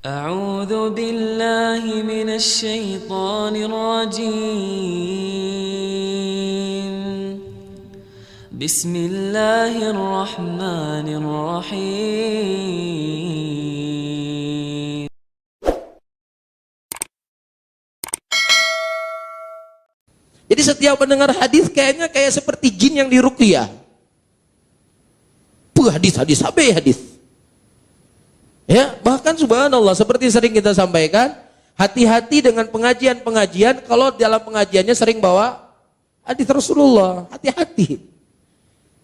أعوذ بالله من الشيطان الرجيم بسم الله الرحمن الرحيم. Jadi setiap mendengar hadis kayaknya kayak seperti jin yang diruqyah. Hadis, hadis. Ya, bahkan subhanallah seperti sering kita sampaikan, hati-hati dengan pengajian-pengajian kalau dalam pengajiannya sering bawa hadis Rasulullah. Hati-hati.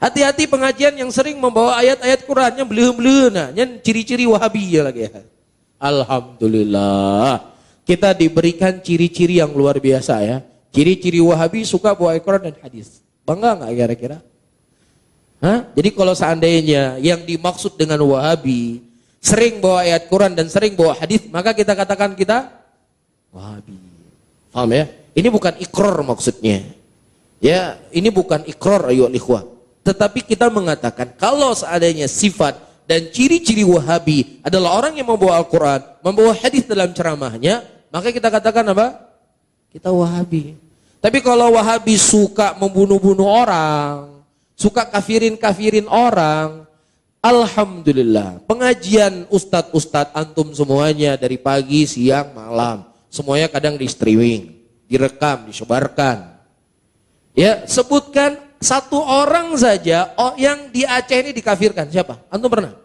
Hati-hati pengajian yang sering membawa ayat-ayat Quran yang belum-belum, yang ciri-ciri Wahabi ya lagi ya. Alhamdulillah. Kita diberikan ciri-ciri yang luar biasa ya. Ciri-ciri Wahabi suka bawa Al-Quran dan hadis. Bangga nggak kira-kira? Hah? Jadi kalau seandainya yang dimaksud dengan Wahabi sering bawa ayat Quran dan sering bawa hadis, maka kita katakan kita Wahabi. Paham ya? Ini bukan ikrar maksudnya. Ya, ini bukan ikrar ayyuhal ikhwah. Tetapi kita mengatakan kalau seandainya sifat dan ciri-ciri Wahabi adalah orang yang membawa Al-Quran, membawa hadis dalam ceramahnya, maka kita katakan apa? Kita Wahabi. Tapi kalau Wahabi suka membunuh-bunuh orang, suka kafirin-kafirin orang, alhamdulillah, pengajian ustadz-ustadz antum semuanya dari pagi, siang, malam, semuanya kadang di streaming, direkam, disebarkan. Ya, sebutkan satu orang saja yang di Aceh ini dikafirkan. Siapa? Antum pernah?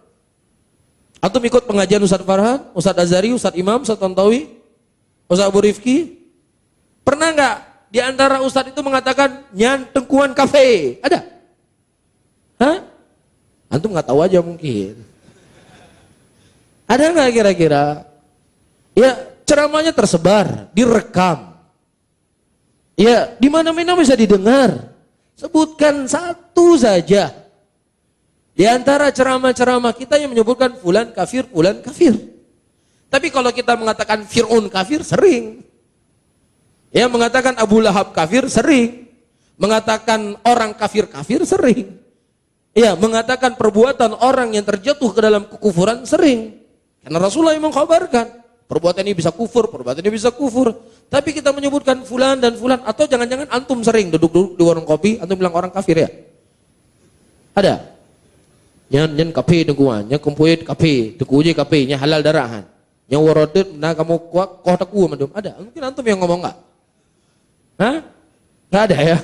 Antum ikut pengajian Ustadz Farhan, Ustadz Azhari, Ustadz Imam, Ustadz Tantawi, Ustadz Abu Rifki? Pernah nggak di antara ustadz itu mengatakan nyan tengkuan kafe? Ada? Hah? Antum nggak tahu aja mungkin. Ada nggak kira-kira? Ya, ceramahnya tersebar, direkam. Ya, di mana-mana bisa didengar. Sebutkan satu saja. Di antara ceramah-ceramah kita yang menyebutkan fulan kafir, fulan kafir. Tapi kalau kita mengatakan Fir'aun kafir, sering. Ya, mengatakan Abu Lahab kafir, sering. Mengatakan orang kafir-kafir, sering. Ya, mengatakan perbuatan orang yang terjatuh ke dalam kekufuran, sering. Karena Rasulullah yang mengkhabarkan, perbuatan ini bisa kufur, perbuatan ini bisa kufur. Tapi kita menyebutkan fulan dan fulan, atau jangan-jangan antum sering duduk-duduk di warung kopi, antum bilang orang kafir ya? Ada? Nyan kafe dengkuan, nyan kumpuit kafe, dengkuji kafe, nyan halal darahan. Nyan warodut, nah kamu kuat, kau taku mandum. Ada? Mungkin antum yang ngomong enggak? Hah? Nggak ada ya?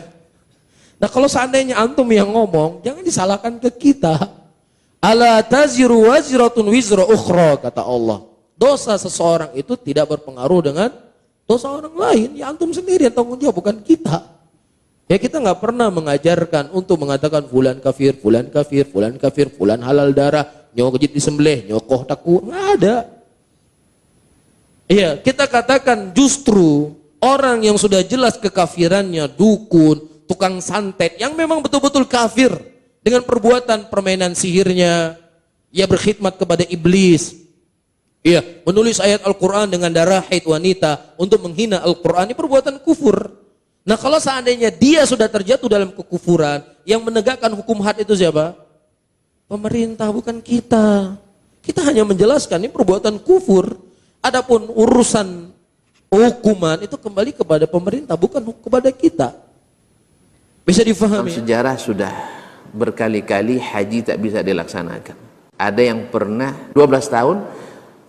Nah kalau seandainya antum yang ngomong, jangan disalahkan ke kita. Ala taziru waziratun wizra ukhra, kata Allah. Dosa seseorang itu tidak berpengaruh dengan dosa orang lain. Ya antum sendiri yang tanggung jawab, bukan kita. Ya kita nggak pernah mengajarkan untuk mengatakan fulan kafir, fulan kafir, fulan kafir, fulan halal darah, nyawa kejit disembelih, nyokoh taku, nggak ada. Iya, kita katakan justru orang yang sudah jelas kekafirannya, dukun, tukang santet, yang memang betul-betul kafir dengan perbuatan permainan sihirnya, ia berkhidmat kepada iblis, ia menulis ayat Al-Quran dengan darah haid wanita untuk menghina Al-Quran, ini perbuatan kufur. Nah kalau seandainya dia sudah terjatuh dalam kekufuran, yang menegakkan hukum had itu siapa? Pemerintah, bukan kita. Kita hanya menjelaskan ini perbuatan kufur. Adapun urusan hukuman itu kembali kepada pemerintah, bukan kepada kita. Bisa difahami? Dalam sejarah sudah berkali-kali haji tak bisa dilaksanakan. Ada yang pernah 12 tahun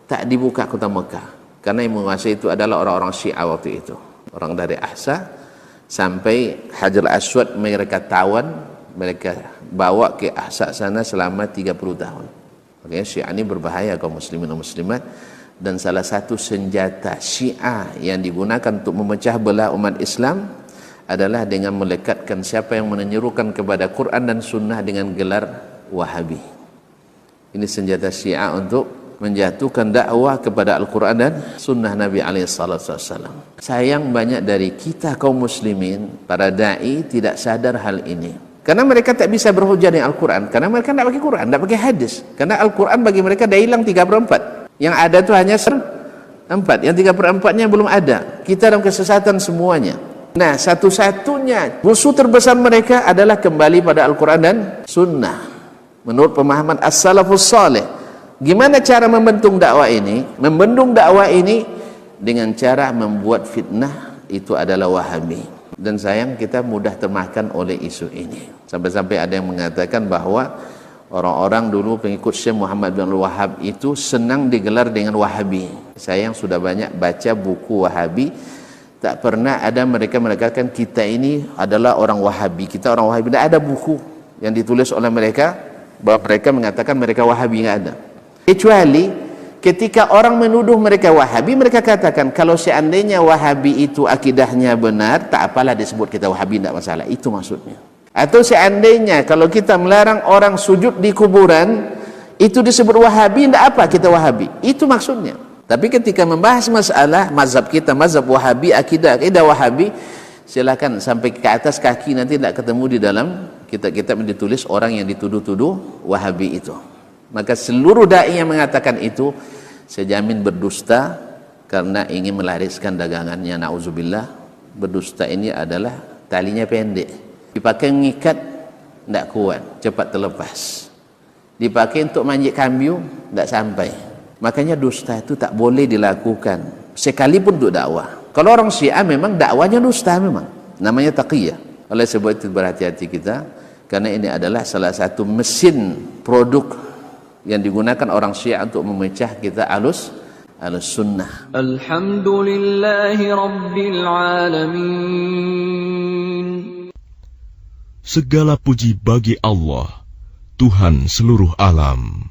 tak dibuka kota Mekah, karena yang menguasai itu adalah orang-orang Syiah waktu itu. Orang dari Ahsa sampai Hajar Aswad mereka tawan, mereka bawa ke Ahsa sana selama 30 tahun. Makanya Syiah ini berbahaya kaum muslimin dan muslimat. Dan salah satu senjata Syiah yang digunakan untuk memecah belah umat Islam adalah dengan melekatkan siapa yang menyerukan kepada Quran dan Sunnah dengan gelar Wahabi. Ini senjata Syiah untuk menjatuhkan dakwah kepada Al-Quran dan Sunnah Nabi SAW. Sayang banyak dari kita kaum muslimin, para da'i tidak sadar hal ini. Karena mereka tak bisa berhujah dengan Al-Quran, karena mereka tidak pakai Quran, tidak pakai hadis. Karena Al-Quran bagi mereka dah hilang 3/4. Yang ada itu hanya 4, yang 3/4-nya belum ada. Kita dalam kesesatan semuanya. Nah, satu-satunya musuh terbesar mereka adalah kembali pada Al-Quran dan Sunnah. Menurut pemahaman As-Salafus Saleh, Gimana cara membendung dakwah ini? Membendung dakwah ini dengan cara membuat fitnah itu adalah Wahabi. Dan sayang kita mudah termakan oleh isu ini. Sampai-sampai ada yang mengatakan bahwa orang-orang dulu pengikut Syekh Muhammad bin Wahab itu senang digelar dengan Wahabi. Saya yang sudah banyak baca buku Wahabi, tak pernah ada mereka mengatakan kita ini adalah orang Wahabi, kita orang Wahabi. Tidak ada buku yang ditulis oleh mereka bahwa mereka mengatakan mereka Wahabi, nggak ada. Kecuali ketika orang menuduh mereka Wahabi, mereka katakan kalau seandainya Wahabi itu akidahnya benar, tak apalah disebut kita Wahabi, tidak masalah. Itu maksudnya. Atau seandainya kalau kita melarang orang sujud di kuburan, itu disebut Wahabi, tidak apa kita Wahabi. Itu maksudnya. Tapi ketika membahas masalah mazhab kita, mazhab Wahabi, akidah Wahabi, silakan sampai ke atas kaki, nanti tidak ketemu di dalam kitab-kitab yang ditulis orang yang dituduh-tuduh Wahabi itu. Maka seluruh dai yang mengatakan itu, saya jamin berdusta karena ingin melariskan dagangannya. Nauzubillah. Berdusta ini adalah talinya pendek. Dipakai mengikat, tidak kuat, cepat terlepas. Dipakai untuk manjat kambium, tidak sampai. Makanya dusta itu tak boleh dilakukan, sekalipun untuk dakwah. Kalau orang Syiah memang dakwanya dusta memang. Namanya taqiyah. Oleh sebab itu berhati-hati kita, karena ini adalah salah satu mesin produk yang digunakan orang Syiah untuk memecah kita alus sunnah. Alhamdulillahi Rabbil Alamin. Segala puji bagi Allah, Tuhan seluruh alam.